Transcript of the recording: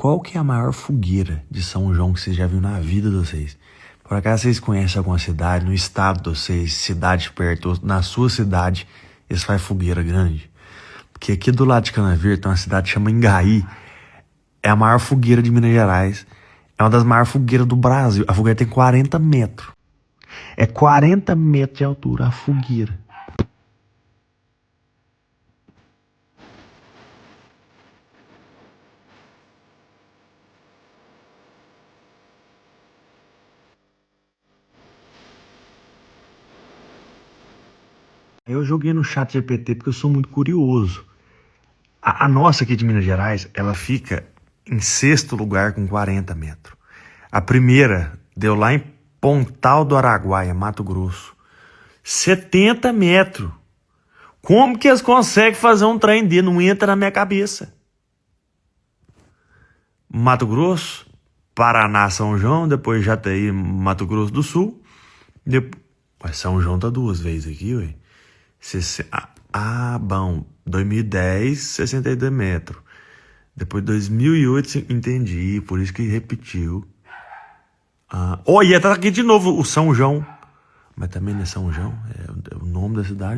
qual que é a maior fogueira de São João que vocês já viram na vida de vocês? Por acaso vocês conhecem alguma cidade, no estado de vocês, cidade perto, ou na sua cidade, eles fazem fogueira grande? Porque aqui do lado de Canaverde tem uma cidade que chama Ingaí. É a maior fogueira de Minas Gerais. É uma das maiores fogueiras do Brasil. A fogueira tem 40 metros. É 40 metros de altura a fogueira. Eu joguei no chat GPT porque eu sou muito curioso. A nossa aqui de Minas Gerais, ela fica em sexto lugar com 40 metros. A primeira deu lá em Pontal do Araguaia, Mato Grosso. 70 metros. Como que eles conseguem fazer um trem dele? Não entra na minha cabeça. Mato Grosso, Paraná, São João, depois Jataí, Mato Grosso do Sul. Mas São João tá 2 vezes aqui, ué. Bom. 2010, 62 metros. Depois 2008, entendi. Por isso que repetiu. E tá aqui de novo o São João. Mas também não é São João. É o nome da cidade.